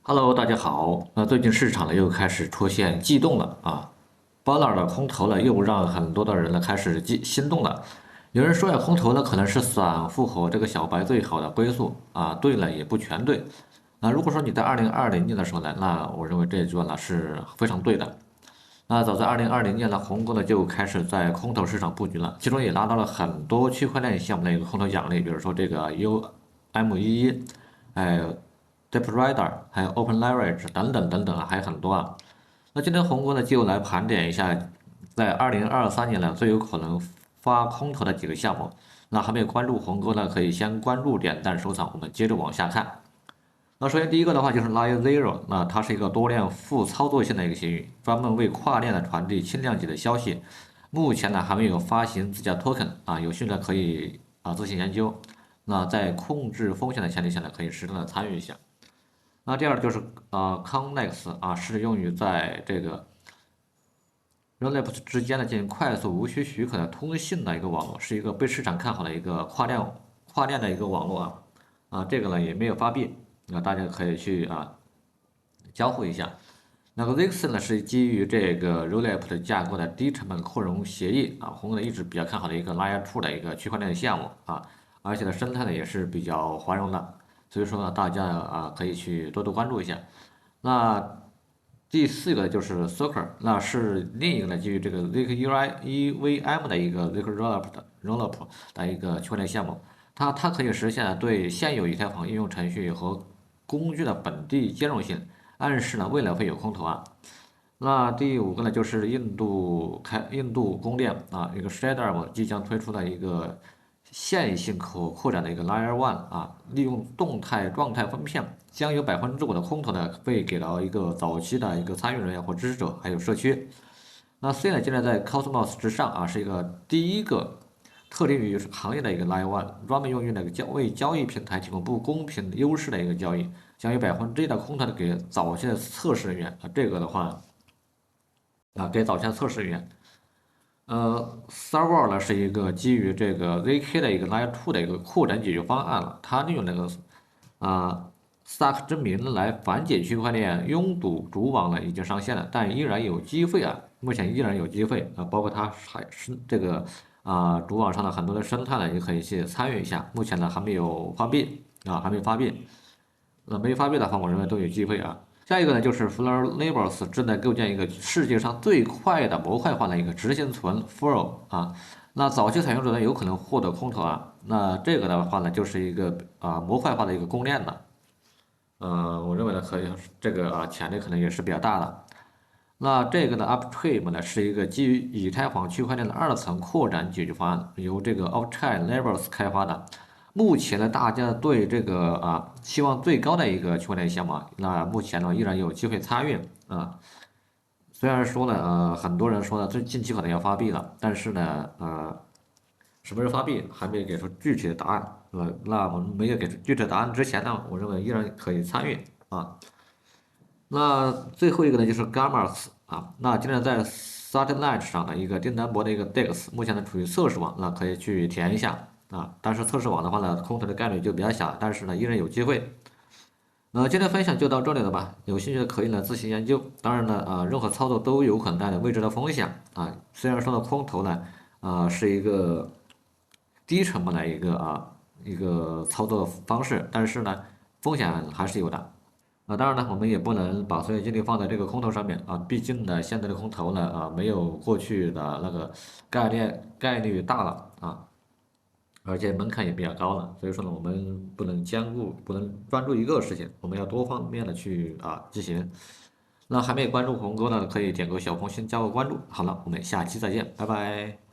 Hello，大家好。最近市场呢又开始出现悸动了啊，Buller 的空头呢又让很多的人呢开始心动了。有人说呀，空头呢可能是散户和这个小白最好的归宿啊，对了也不全对。如果说你在2020年的时候呢，那我认为这句话呢是非常对的。早在2020年呢，红哥呢就开始在空头市场布局了，其中也拿到了很多区块链项目的一个空头奖励，比如说这个 UM11，还有 DeepRider，还有 OpenLeverage 等等等等啊，还有很多啊。那今天红哥呢就来盘点一下，在2023年呢最有可能发空头的几个项目。那还没有关注红哥呢，可以先关注、点赞、收藏，我们接着往下看。那首先第一个的话就是 Layer Zero，那它是一个多链副操作性的一个协议，专门为跨链的传递轻量级的消息。目前呢还没有发行自家 token 啊，有兴趣的可以自行研究。那在控制风险的前提下呢，可以适当的参与一下。那第二个就是Connex 啊，是用于在这个 Rollup 之间呢进行快速无需许可的通信的一个网络，是一个被市场看好的一个跨链的一个网络这个呢也没有发币，大家可以去交互一下。那个 Zix 呢是基于这个 Rollup 的架构的低成本扩容协议红哥一直比较看好的一个 Layer 2的一个区块链项目而且呢生态呢也是比较繁荣的，所以说呢大家可以去多多关注一下。那第四个就是 Circle，那是另一个呢基于这个 ZK EVM 的一个 ZK Rollup 的一个区块链项目，它可以实现对现有以太坊应用程序和工具的本地兼容性，暗示呢未来会有空投那第五个呢就是印度公链一个 Shadar 即将推出的一个线性可扩展的一个 Layer One 利用动态状态分片，将有5%的空投呢被给到一个早期的一个参与人员或支持者，还有社区。那 C 呢，现在在 Cosmos 之上是一个第一个特定于行业的一个 Layer One，专门用于那个为交易平台提供不公平优势的一个交易，将有1%的空投给早期的测试人员这个的话给早期的测试人员。Server 呢是一个基于这个 ZK 的一个 Layer 2的一个扩展解决方案它利用那个Stack 之名来缓解区块链拥堵主网呢已经上线了，但依然有机会目前依然有机会包括它还是这个主网上的很多的生态呢也可以去参与一下，目前呢还没有发币还没发币，没发币的话我认为都有机会下一个呢，就是 Floor Labs 正在构建一个世界上最快的模块化的一个执行层 Flow 那早期采用者呢有可能获得空投那这个的话呢就是一个模块化的一个公链我认为呢可以这个潜力可能也是比较大的。那这个的 Upstream 呢是一个基于以太坊区块链的2层扩展解决方案，由这个 Offchain Labs 开发的。目前呢，大家对这个期望最高的一个区块链项目那目前呢依然有机会参与虽然说呢很多人说呢最近期可能要发币了，但是呢什么时候发币还没给出具体的答案那我们没有给出具体的答案之前呢，我认为依然可以参与那最后一个呢就是 Gammas那今天在 Satellite 上的一个订单博的一个 DEX，目前呢处于测试网，那可以去填一下但是测试网的话呢，空投的概率就比较小，但是呢依然有机会。今天分享就到这里了吧，有兴趣的可以呢自行研究。当然呢任何操作都有可能带来未知的风险虽然说呢空投呢是一个低成本的一个操作方式，但是呢风险还是有的。当然呢，我们也不能把所有精力放在这个空头上面毕竟呢，现在的空头呢没有过去的那个概率大了而且门槛也比较高了，所以说呢，我们不能专注一个事情，我们要多方面的去进行。那还没有关注红哥呢，可以点个小红心加个关注。好了，我们下期再见，拜拜。